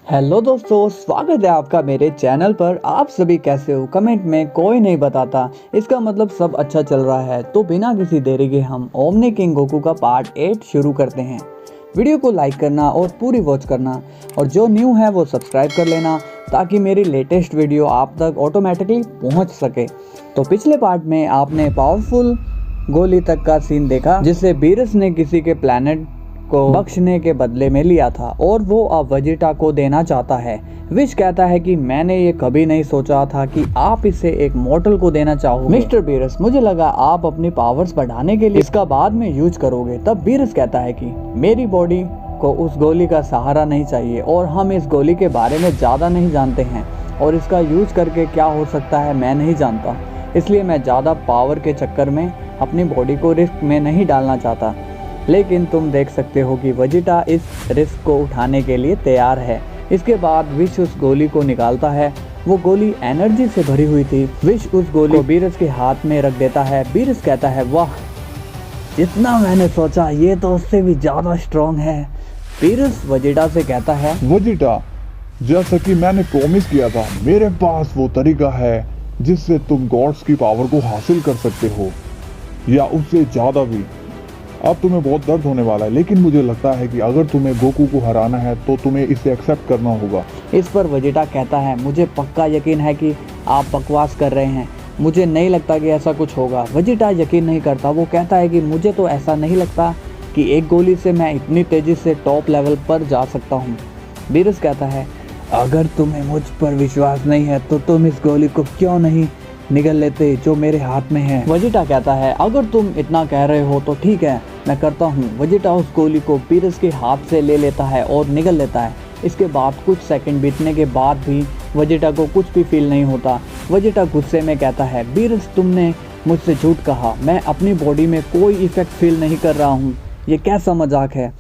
Hello दोस्तों, स्वागत है आपका मेरे चैनल पर। आप सभी कैसे हो? कमेंट में कोई नहीं बताता, इसका मतलब सब अच्छा चल रहा है। तो बिना किसी देरी के हम ओमनी किंग गोकू का पार्ट 8 शुरू करते हैं। वीडियो को लाइक करना और पूरी वॉच करना, और जो न्यू है वो सब्सक्राइब कर लेना ताकि मेरी लेटेस्ट वीडियो आप तक ऑटोमेटिकली पहुंच सके। तो पिछले पार्ट में आपने पावरफुल गोली तक का सीन देखा जिसे बीरस ने किसी के प्लैनेट को बख्शने के बदले में लिया था, और वो अब वेजिटा को देना चाहता है। विश कहता है कि मैंने ये कभी नहीं सोचा था कि आप इसे एक मॉर्टल को देना चाहोगे मिस्टर बीरस। मुझे लगा आप अपनी पावर्स बढ़ाने के लिए इसका बाद में यूज करोगे। तब बीरस कहता है कि मेरी बॉडी को उस गोली का सहारा नहीं चाहिए, और हम इस गोली के बारे में ज़्यादा नहीं जानते हैं, और इसका यूज करके क्या हो सकता है मैं नहीं जानता। इसलिए मैं ज़्यादा पावर के चक्कर में अपनी बॉडी को रिस्क में नहीं डालना चाहता। लेकिन तुम देख सकते हो कि वेजिटा इस रिस्क को उठाने के लिए तैयार है। इसके बाद विश उस गोली को निकालता है। वो गोली एनर्जी से भरी हुई थी। विश उस गोली को बीरस के हाथ में रख देता है। बीरस कहता है, वाह, जितना मैंने सोचा ये तो उससे भी ज़्यादा स्ट्रॉन्ग है। बीरस वेजिटा से कहता है, वेजिटा, जैसा कि मैंने प्रॉमिस किया था, मेरे पास वो तरीका है जिससे तुम गॉड्स की पावर को हासिल कर सकते हो, या उससे ज़्यादा भी। अब तुम्हें बहुत दर्द होने वाला है, लेकिन मुझे लगता है कि अगर तुम्हें गोकू को हराना है तो तुम्हें इसे एक्सेप्ट करना होगा। इस पर वेजिटा कहता है, मुझे पक्का यकीन है कि आप बकवास कर रहे हैं। मुझे नहीं लगता कि ऐसा कुछ होगा। वेजिटा यकीन नहीं करता। वो कहता है कि मुझे तो ऐसा नहीं लगता कि एक गोली से मैं इतनी तेज़ी से टॉप लेवल पर जा सकता हूँ। बीरस कहता है, अगर तुम्हें मुझ पर विश्वास नहीं है तो तुम इस गोली को क्यों नहीं निगल लेते जो मेरे हाथ में है। वेजिटा कहता है, अगर तुम इतना कह रहे हो तो ठीक है, मैं करता हूँ। वेजिटा उस गोली को बीरस के हाथ से ले लेता है और निगल लेता है। इसके बाद कुछ सेकंड बीतने के बाद भी वेजिटा को कुछ भी फील नहीं होता। वेजिटा गुस्से में कहता है, बीरस, तुमने मुझसे झूठ कहा। मैं अपनी बॉडी में कोई इफेक्ट फील नहीं कर रहा हूँ। ये कैसा मजाक है?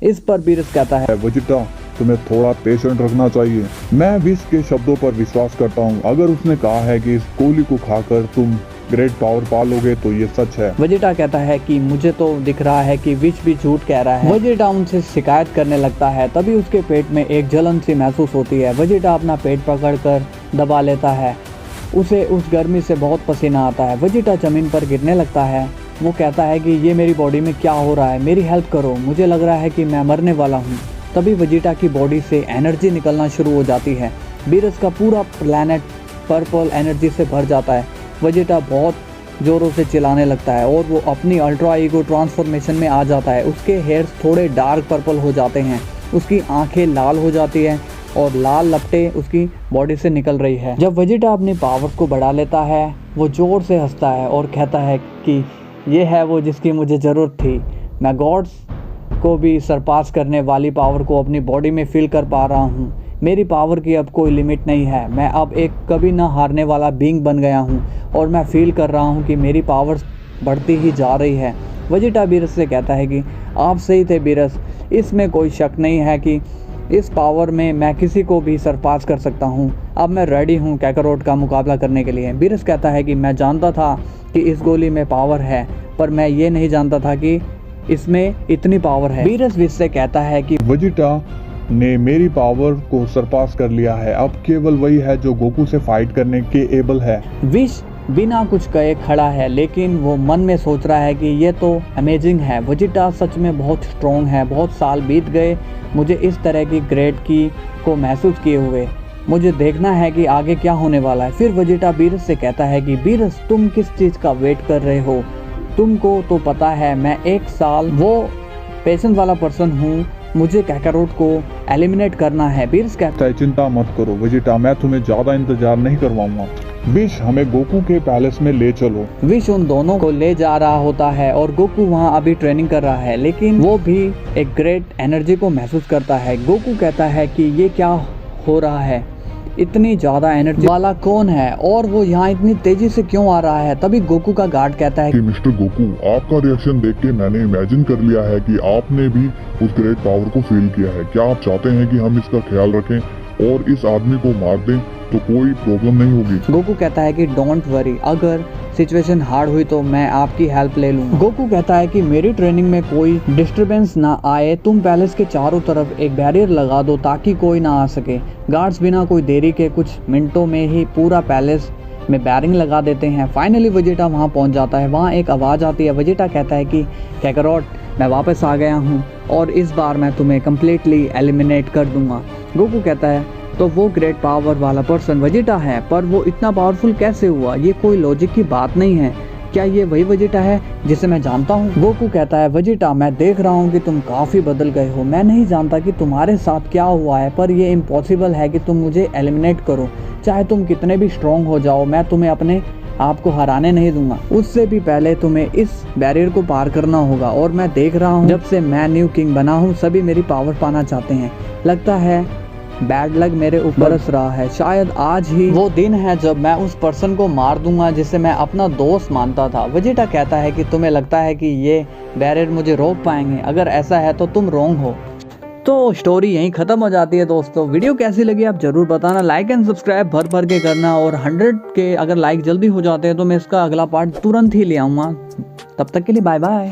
इस पर बीरस कहता है, वेजिटा, तुम्हें थोड़ा पेशेंट रखना चाहिए। मैं विश के शब्दों पर विश्वास करता हूँ। अगर उसने कहा है कि इस गोली को खाकर तुम ग्रेट पावर पा लोगे तो ये सच है। वेजिटा कहता है कि मुझे तो दिख रहा है कि विश भी झूठ कह रहा है। वेजिटा उनसे शिकायत करने लगता है। तभी उसके पेट में एक जलन सी महसूस होती है। वेजिटा अपना पेट पकड़कर दबा लेता है। उसे उस गर्मी से बहुत पसीना आता है। वेजिटा जमीन पर गिरने लगता है। वो कहता है कि ये मेरी बॉडी में क्या हो रहा है, मेरी हेल्प करो, मुझे लग रहा है कि मैं मरने वाला हूँ। तभी वेजिटा की बॉडी से एनर्जी निकलना शुरू हो जाती है। बीरस का पूरा प्लैनेट पर्पल एनर्जी से भर जाता है। वेजिटा बहुत ज़ोरों से चिल्लाने लगता है और वो अपनी अल्ट्रा ईगो ट्रांसफॉर्मेशन में आ जाता है। उसके हेयर्स थोड़े डार्क पर्पल हो जाते हैं, उसकी आंखें लाल हो जाती हैं और लाल लपटें उसकी बॉडी से निकल रही है। जब वेजिटा अपनी पावर्स को बढ़ा लेता है, वो ज़ोर से हंसता है और कहता है कि ये है वो जिसकी मुझे ज़रूरत थी। मैं गॉड्स को भी सरपास करने वाली पावर को अपनी बॉडी में फील कर पा रहा हूँ। मेरी पावर की अब कोई लिमिट नहीं है। मैं अब एक कभी ना हारने वाला बीइंग बन गया हूँ, और मैं फील कर रहा हूँ कि मेरी पावर्स बढ़ती ही जा रही है। वेजिटा बीरस से कहता है कि आप सही थे बीरस, इसमें कोई शक नहीं है कि इस पावर में मैं किसी को भी सरपास कर सकता हूँ। अब मैं रेडी हूँ काकारोट का मुकाबला करने के लिए। बीरस कहता है कि मैं जानता था कि इस गोली में पावर है, पर मैं ये नहीं जानता था कि इसमें इतनी पावर है। बीरस विश से कहता है कि वेजिटा ने मेरी पावर को सरपास कर लिया है। अब केवल वही है जो गोकू से फाइट करने के एबल है। विश बिना कुछ कहे खड़ा है, लेकिन वो मन में सोच रहा है कि ये तो अमेजिंग है। वेजिटा सच में बहुत स्ट्रॉन्ग है। बहुत साल बीत गए मुझे इस तरह की ग्रेट की को महसूस किए हुए। मुझे देखना है कि आगे क्या होने वाला है। फिर वेजिटा बीरस से कहता है कि बीरस, तुम किस चीज़ का वेट कर रहे हो? तुमको तो पता है मैं एक साल वो पेशेंस वाला पर्सन हूँ। मुझे काकारोट को एलिमिनेट करना है। बीरस कहता है, चिंता मत करो वेजिटा, मैं तुम्हें ज्यादा इंतजार नहीं करवाऊंगा। विश, हमें गोकू के पैलेस में ले चलो। विश उन दोनों को ले जा रहा होता है और गोकू वहाँ अभी ट्रेनिंग कर रहा है, लेकिन वो भी एक ग्रेट एनर्जी को महसूस करता है। गोकू कहता है कि ये क्या हो रहा है, इतनी ज़्यादा एनर्जी वाला कौन है और वो यहाँ इतनी तेजी से क्यों आ रहा है? तभी गोकू का गार्ड कहता है कि मिस्टर गोकू, आपका रिएक्शन देख के मैंने इमेजिन कर लिया है कि आपने भी उस ग्रेट पावर को फील किया है। क्या आप चाहते हैं कि हम इसका ख्याल रखें और इस आदमी को मार दें तो कोई प्रॉब्लम नहीं होगी? गोकू कहता है कि डोंट वरी, अगर सिचुएशन हार्ड हुई तो मैं आपकी हेल्प ले लूँगा। गोकू कहता है कि मेरी ट्रेनिंग में कोई डिस्टरबेंस ना आए, तुम पैलेस के चारों तरफ एक बैरियर लगा दो ताकि कोई ना आ सके। गार्ड्स बिना कोई देरी के कुछ मिनटों में ही पूरा पैलेस में बैरिंग लगा देते हैं। फाइनली वेजिटा वहाँ पहुँच जाता है। वहाँ एक आवाज़ आती है। वेजिटा कहता है कि कैकारोट, मैं वापस आ गया हूँ और इस बार मैं तुम्हें कम्प्लीटली एलिमिनेट कर दूंगा। गोकू कहता है तो वो ग्रेट पावर वाला पर्सन वेजिटा है, पर वो इतना पावरफुल कैसे हुआ? ये कोई लॉजिक की बात नहीं है। क्या ये वही वेजिटा है जिसे मैं जानता हूँ? गोकू कहता है वेजिटा, मैं देख रहा हूँ कि तुम काफ़ी बदल गए हो। मैं नहीं जानता कि तुम्हारे साथ क्या हुआ है, पर ये इम्पॉसिबल है कि तुम मुझे एलिमिनेट करो। चाहे तुम कितने भी स्ट्रॉन्ग हो जाओ, मैं तुम्हें अपने आपको हराने नहीं दूंगा। उससे भी पहले तुम्हें इस बैरियर को पार करना होगा। और मैं देख रहा हूँ जब से मैं न्यू किंग बना हूँ सभी मेरी पावर पाना चाहते हैं। लगता है बैड लक मेरे ऊपर बरस रहा है। शायद आज ही वो दिन है जब मैं उस पर्सन को मार दूंगा जिसे मैं अपना दोस्त मानता था। वेजिटा कहता है कि तुम्हें लगता है कि ये बैरियर मुझे रोक पाएंगे? अगर ऐसा है तो तुम रॉन्ग हो। तो स्टोरी यहीं ख़त्म हो जाती है दोस्तों। वीडियो कैसी लगी आप ज़रूर बताना। लाइक एंड सब्सक्राइब भर के करना, और 100 के अगर लाइक जल्दी हो जाते हैं तो मैं इसका अगला पार्ट तुरंत ही ले आऊँगा। तब तक के लिए बाय बाय।